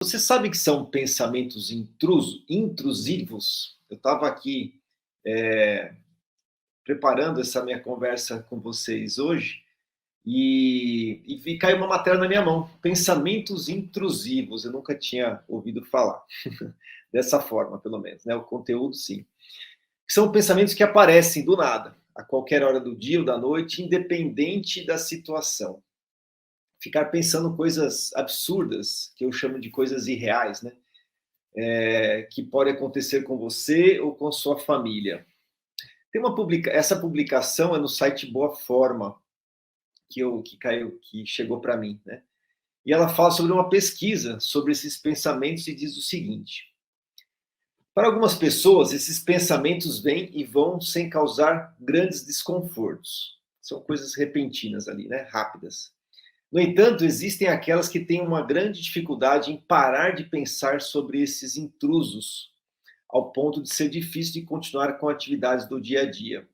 Você sabe que são pensamentos intrusivos? Eu estava aqui preparando essa minha conversa com vocês hoje e caiu uma matéria na minha mão. Pensamentos intrusivos. Eu nunca tinha ouvido falar dessa forma, pelo menos, né? O conteúdo, sim. São pensamentos que aparecem do nada, a qualquer hora do dia ou da noite, independente da situação. Ficar pensando coisas absurdas, que eu chamo de coisas irreais, né? Que pode acontecer com você ou com sua família. Essa publicação é no site Boa Forma, que chegou para mim, né? E ela fala sobre uma pesquisa sobre esses pensamentos e diz o seguinte: para algumas pessoas, esses pensamentos vêm e vão sem causar grandes desconfortos. São coisas repentinas ali, né? Rápidas. No entanto, existem aquelas que têm uma grande dificuldade em parar de pensar sobre esses intrusos, ao ponto de ser difícil de continuar com atividades do dia a dia.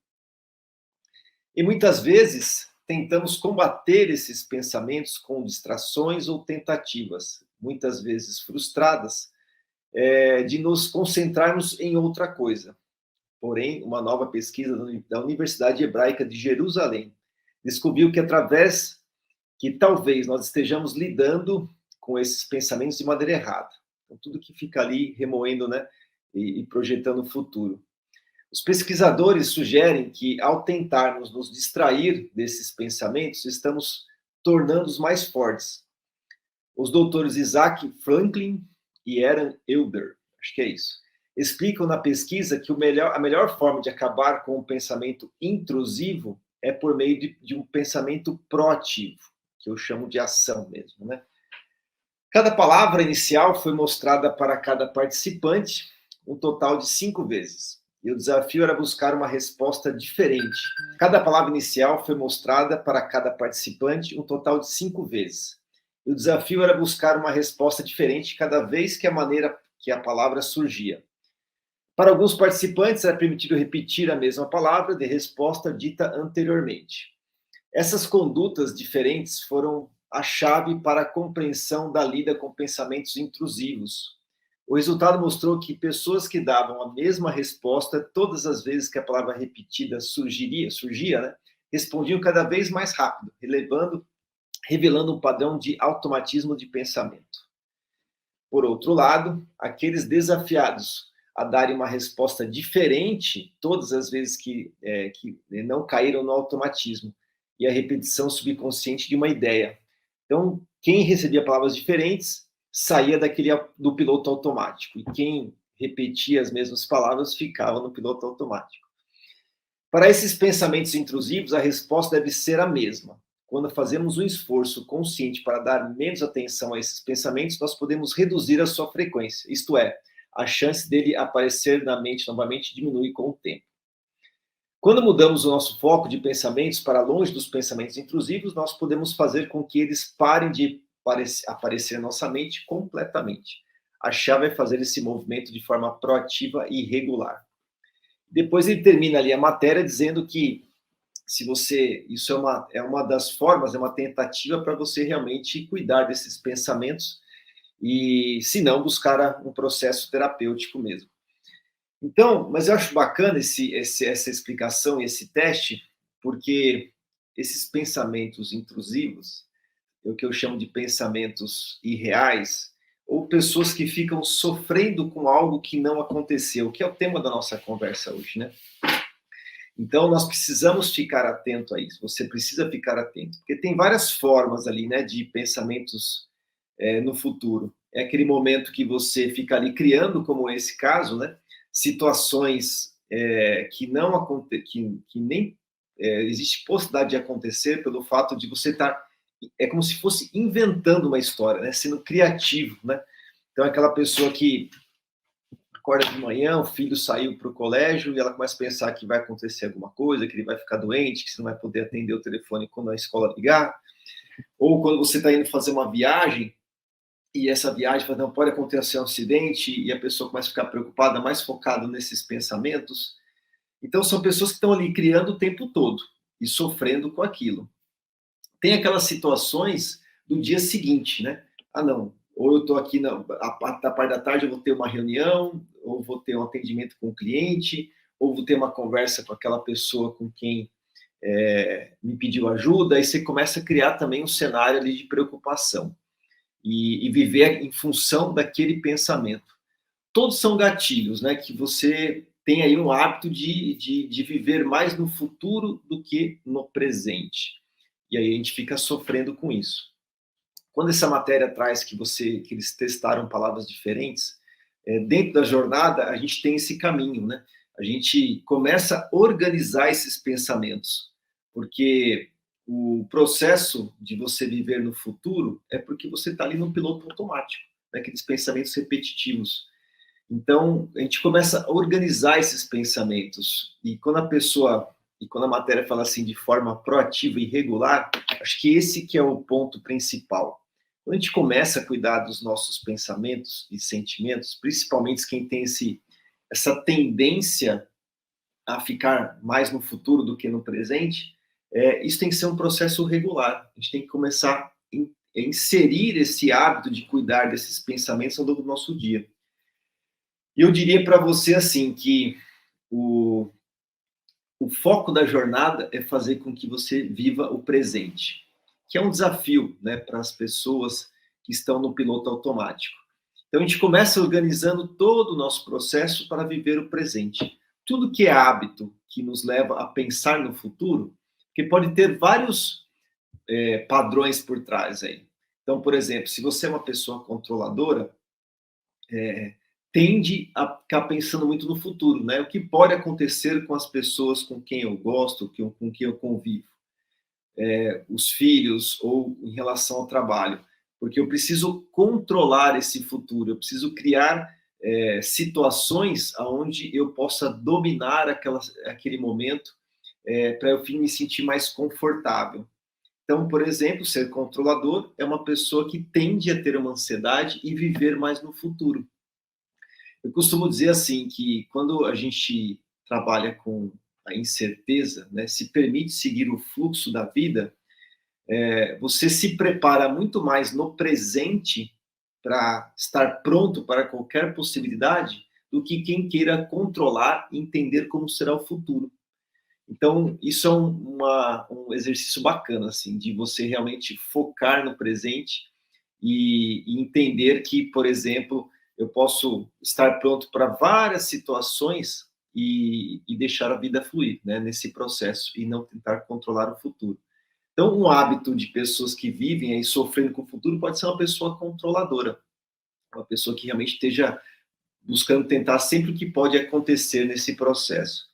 E muitas vezes tentamos combater esses pensamentos com distrações ou tentativas, muitas vezes frustradas, de nos concentrarmos em outra coisa. Porém, uma nova pesquisa da Universidade Hebraica de Jerusalém descobriu que talvez nós estejamos lidando com esses pensamentos de maneira errada. Então, tudo que fica ali remoendo, né, e projetando o futuro. Os pesquisadores sugerem que, ao tentarmos nos distrair desses pensamentos, estamos tornando-os mais fortes. Os doutores Isaac Franklin e Aaron Elder, acho que é isso, explicam na pesquisa que a melhor forma de acabar com o pensamento intrusivo é por meio de um pensamento proativo, que eu chamo de ação mesmo, né? Cada palavra inicial foi mostrada para cada participante um total de 5 vezes. E o desafio era buscar uma resposta diferente. Cada palavra inicial foi mostrada para cada participante um total de 5 vezes. E o desafio era buscar uma resposta diferente cada vez que a palavra surgia. Para alguns participantes era permitido repetir a mesma palavra de resposta dita anteriormente. Essas condutas diferentes foram a chave para a compreensão da lida com pensamentos intrusivos. O resultado mostrou que pessoas que davam a mesma resposta todas as vezes que a palavra repetida surgia, né, respondiam cada vez mais rápido, revelando um padrão de automatismo de pensamento. Por outro lado, aqueles desafiados a darem uma resposta diferente todas as vezes que não caíram no automatismo e a repetição subconsciente de uma ideia. Então, quem recebia palavras diferentes saía do piloto automático, e quem repetia as mesmas palavras ficava no piloto automático. Para esses pensamentos intrusivos, a resposta deve ser a mesma. Quando fazemos um esforço consciente para dar menos atenção a esses pensamentos, nós podemos reduzir a sua frequência, isto é, a chance dele aparecer na mente novamente diminui com o tempo. Quando mudamos o nosso foco de pensamentos para longe dos pensamentos intrusivos, nós podemos fazer com que eles parem de aparecer na nossa mente completamente. A chave é fazer esse movimento de forma proativa e regular. Depois ele termina ali a matéria dizendo que isso é uma das formas, é uma tentativa para você realmente cuidar desses pensamentos e, se não, buscar um processo terapêutico mesmo. Então, mas eu acho bacana essa explicação e esse teste, porque esses pensamentos intrusivos, é o que eu chamo de pensamentos irreais, ou pessoas que ficam sofrendo com algo que não aconteceu, que é o tema da nossa conversa hoje, né? Então, nós precisamos ficar atento a isso, você precisa ficar atento, porque tem várias formas ali, né, de pensamentos no futuro. É aquele momento que você fica ali criando, como esse caso, né, situações que nem existe possibilidade de acontecer pelo fato de você estar é como se fosse inventando uma história, né? Sendo criativo, né? Então, aquela pessoa que acorda de manhã, o filho saiu para o colégio e ela começa a pensar que vai acontecer alguma coisa, que ele vai ficar doente, que você não vai poder atender o telefone quando a escola ligar. Ou quando você está indo fazer uma viagem e essa viagem não pode acontecer um acidente e a pessoa começa a ficar preocupada, mais focada nesses pensamentos. Então, são pessoas que estão ali criando o tempo todo e sofrendo com aquilo. Tem aquelas situações do dia seguinte, né? Ah, não, ou eu estou aqui da parte da tarde, eu vou ter uma reunião, ou vou ter um atendimento com o cliente, ou vou ter uma conversa com aquela pessoa com quem me pediu ajuda, aí você começa a criar também um cenário ali de preocupação e viver em função daquele pensamento. Todos são gatilhos, né? Que você tem aí um hábito de viver mais no futuro do que no presente. E aí a gente fica sofrendo com isso. Quando essa matéria traz que eles testaram palavras diferentes, dentro da jornada a gente tem esse caminho, né? A gente começa a organizar esses pensamentos, porque o processo de você viver no futuro é porque você está ali no piloto automático, né? Aqueles pensamentos repetitivos. Então, a gente começa a organizar esses pensamentos. E quando a matéria fala assim de forma proativa e regular, acho que esse que é o ponto principal. Quando a gente começa a cuidar dos nossos pensamentos e sentimentos, principalmente quem tem essa tendência a ficar mais no futuro do que no presente, isso tem que ser um processo regular. A gente tem que começar a inserir esse hábito de cuidar desses pensamentos ao longo do nosso dia. E eu diria para você assim que o, o foco da jornada é fazer com que você viva o presente, que é um desafio, né, para as pessoas que estão no piloto automático. Então a gente começa organizando todo o nosso processo para viver o presente. Tudo que é hábito que nos leva a pensar no futuro, que pode ter vários padrões por trás aí. Então, por exemplo, se você é uma pessoa controladora, tende a ficar pensando muito no futuro, né? O que pode acontecer com as pessoas com quem eu gosto, com quem eu convivo, os filhos ou em relação ao trabalho, porque eu preciso controlar esse futuro, eu preciso criar situações onde eu possa dominar aquele momento para eu me sentir mais confortável. Então, por exemplo, ser controlador é uma pessoa que tende a ter uma ansiedade e viver mais no futuro. Eu costumo dizer assim que quando a gente trabalha com a incerteza, né, se permite seguir o fluxo da vida, você se prepara muito mais no presente para estar pronto para qualquer possibilidade do que quem queira controlar e entender como será o futuro. Então, isso é um exercício bacana, assim, de você realmente focar no presente e entender que, por exemplo, eu posso estar pronto para várias situações e deixar a vida fluir, né, nesse processo e não tentar controlar o futuro. Então, um hábito de pessoas que vivem aí sofrendo com o futuro pode ser uma pessoa controladora, uma pessoa que realmente esteja buscando tentar sempre o que pode acontecer nesse processo.